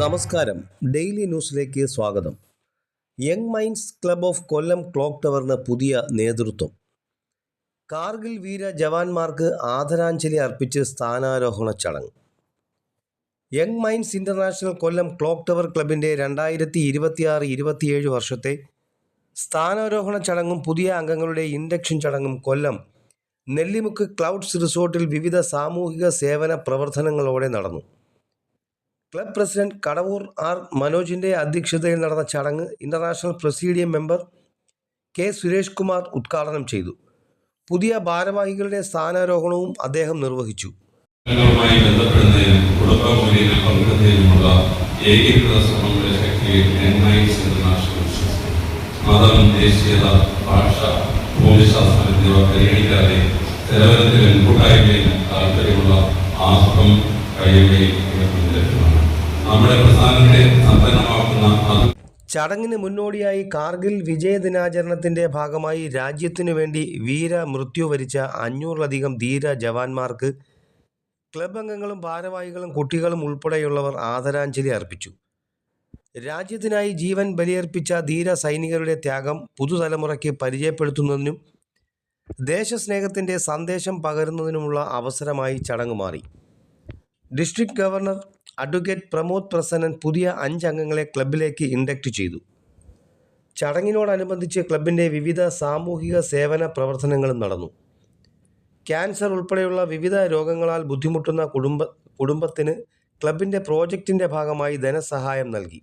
നമസ്കാരം. ഡെയിലി ന്യൂസിലേക്ക് സ്വാഗതം. Young minds club of Kollam clock ടവറിന് പുതിയ നേതൃത്വം. കാർഗിൽ വീര ജവാന്മാർക്ക് ആദരാഞ്ജലി അർപ്പിച്ച് സ്ഥാനാരോഹണ ചടങ്ങ്. Young minds international Kollam clock tower ക്ലബിൻ്റെ 2026-27 വർഷത്തെ സ്ഥാനാരോഹണ ചടങ്ങും പുതിയ അംഗങ്ങളുടെ ഇൻഡക്ഷൻ ചടങ്ങും കൊല്ലം നെല്ലിമുക്ക് ക്ലൗഡ്സ് റിസോർട്ടിൽ വിവിധ സാമൂഹിക സേവന പ്രവർത്തനങ്ങളോടെ നടന്നു. ക്ലബ് പ്രസിഡന്റ് കടവൂർ ആർ മനോജിൻ്റെ അധ്യക്ഷതയിൽ നടന്ന ചടങ്ങ് international presidium member K Suresh Kumar ഉദ്ഘാടനം ചെയ്തു. പുതിയ ഭാരവാഹികളുടെ സ്ഥാനാരോഹണവും അദ്ദേഹം നിർവഹിച്ചു. മതം, ദേശീയത, ഭാഷ, ഭൂമിശാസ്ത്രം എന്നിവ പരിഗണിക്കാതെ സേവനത്തിലും കൂട്ടായ്മയിലും താല്പര്യമുള്ള ആർക്കും കഴിയുകയും നമ്മുടെ പ്രസ്ഥാനത്തെ സമ്പന്നമാക്കുന്ന ചടങ്ങിന് മുന്നോടിയായി കാർഗിൽ വിജയ ദിനാചരണത്തിന്റെ ഭാഗമായി രാജ്യത്തിനു വേണ്ടി വീര മൃത്യു വരിച്ച 500-ലധികം ധീര ജവാന്മാർക്ക് ക്ലബ് അംഗങ്ങളും ഭാരവാഹികളും കുട്ടികളും ഉൾപ്പെടെയുള്ളവർ ആദരാഞ്ജലി അർപ്പിച്ചു. രാജ്യത്തിനായി ജീവൻ ബലിയർപ്പിച്ച ധീര സൈനികരുടെ ത്യാഗം പുതുതലമുറയ്ക്ക് പരിചയപ്പെടുത്തുന്നതിനും ദേശസ്നേഹത്തിൻ്റെ സന്ദേശം പകരുന്നതിനുമുള്ള അവസരമായി ചടങ്ങ് മാറി. District governor advocate Pramod Prasannan പുതിയ 5 അംഗങ്ങളെ ക്ലബിലേക്ക് ഇൻഡക്റ്റ് ചെയ്തു. ചടങ്ങിനോടനുബന്ധിച്ച് ക്ലബിൻ്റെ വിവിധ സാമൂഹിക സേവന പ്രവർത്തനങ്ങളും നടന്നു. ക്യാൻസർ ഉൾപ്പെടെയുള്ള വിവിധ രോഗങ്ങളാൽ ബുദ്ധിമുട്ടുന്ന കുടുംബത്തിന് ക്ലബിൻ്റെ പ്രോജക്റ്റിൻ്റെ ഭാഗമായി ധനസഹായം നൽകി.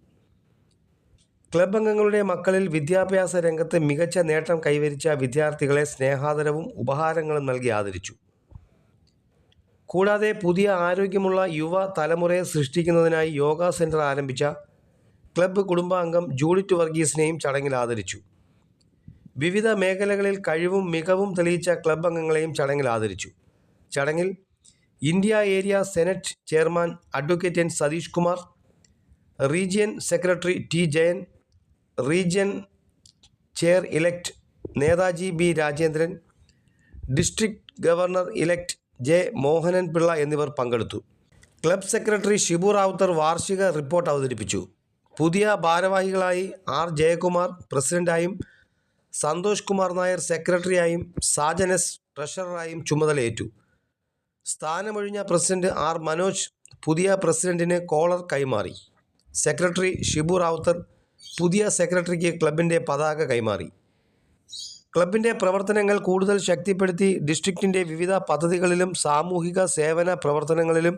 ക്ലബ് അംഗങ്ങളുടെ മക്കളിൽ വിദ്യാഭ്യാസ രംഗത്ത് മികച്ച നേട്ടം കൈവരിച്ച വിദ്യാർത്ഥികളെ സ്നേഹാദരവും ഉപഹാരങ്ങളും നൽകി ആദരിച്ചു. കൂടാതെ പുതിയ ആരോഗ്യമുള്ള യുവ തലമുറയെ സൃഷ്ടിക്കുന്നതിനായി യോഗ സെൻറ്റർ ആരംഭിച്ച ക്ലബ്ബ് കുടുംബാംഗം ജൂഡിറ്റ് വർഗീസിനെയും ചടങ്ങിൽ ആദരിച്ചു. വിവിധ മേഖലകളിൽ കഴിവും മികവും തെളിയിച്ച ക്ലബ് അംഗങ്ങളെയും ചടങ്ങിൽ ആദരിച്ചു. ചടങ്ങിൽ India area senate chairman advocate N Satheesh Kumar, region secretary T Jayan, region chair elect Netaji B Rajendran, district governor elect J Mohanan Pillai എന്നിവർ പങ്കെടുത്തു. ക്ലബ് സെക്രട്ടറി ഷിബു റാവുത്തർ വാർഷിക റിപ്പോർട്ട് അവതരിപ്പിച്ചു. പുതിയ ഭാരവാഹികളായി ആർ ജയകുമാർ പ്രസിഡന്റായും സന്തോഷ് കുമാർ നായർ സെക്രട്ടറിയായും സാജൻ എസ് ട്രഷററായും ചുമതലയേറ്റു. സ്ഥാനമൊഴിഞ്ഞ പ്രസിഡന്റ് ആർ മനോജ് പുതിയ പ്രസിഡന്റിന് കോളർ കൈമാറി. സെക്രട്ടറി ഷിബു റാവുത്തർ പുതിയ സെക്രട്ടറിക്ക് ക്ലബിൻ്റെ പതാക കൈമാറി. ക്ലബിൻ്റെ പ്രവർത്തനങ്ങൾ കൂടുതൽ ശക്തിപ്പെടുത്തി ഡിസ്ട്രിക്റ്റിൻ്റെ വിവിധ പദ്ധതികളിലും സാമൂഹിക സേവന പ്രവർത്തനങ്ങളിലും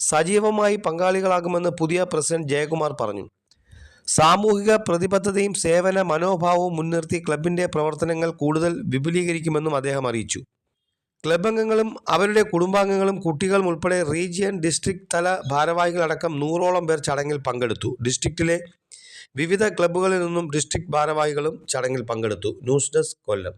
സജീവമായി പങ്കാളികളാകുമെന്ന് പുതിയ പ്രസിഡന്റ് ജയകുമാർ പറഞ്ഞു. സാമൂഹിക പ്രതിബദ്ധതയും സേവന മനോഭാവവും മുൻനിർത്തി ക്ലബിൻ്റെ പ്രവർത്തനങ്ങൾ കൂടുതൽ വിപുലീകരിക്കുമെന്നും അദ്ദേഹം അറിയിച്ചു. ക്ലബ് അംഗങ്ങളും അവരുടെ കുടുംബാംഗങ്ങളും കുട്ടികളും ഉൾപ്പെടെ റീജിയൻ ഡിസ്ട്രിക്ട് തല ഭാരവാഹികളടക്കം 100ഓളം പേർ ചടങ്ങിൽ പങ്കെടുത്തു. ഡിസ്ട്രിക്റ്റിലെ വിവിധ ക്ലബ്ബുകളിൽ നിന്നും ഡിസ്ട്രിക്ട് ഭാരവാഹികളും ചടങ്ങിൽ പങ്കെടുത്തു. ന്യൂസ് ഡെസ്ക് കൊല്ലം.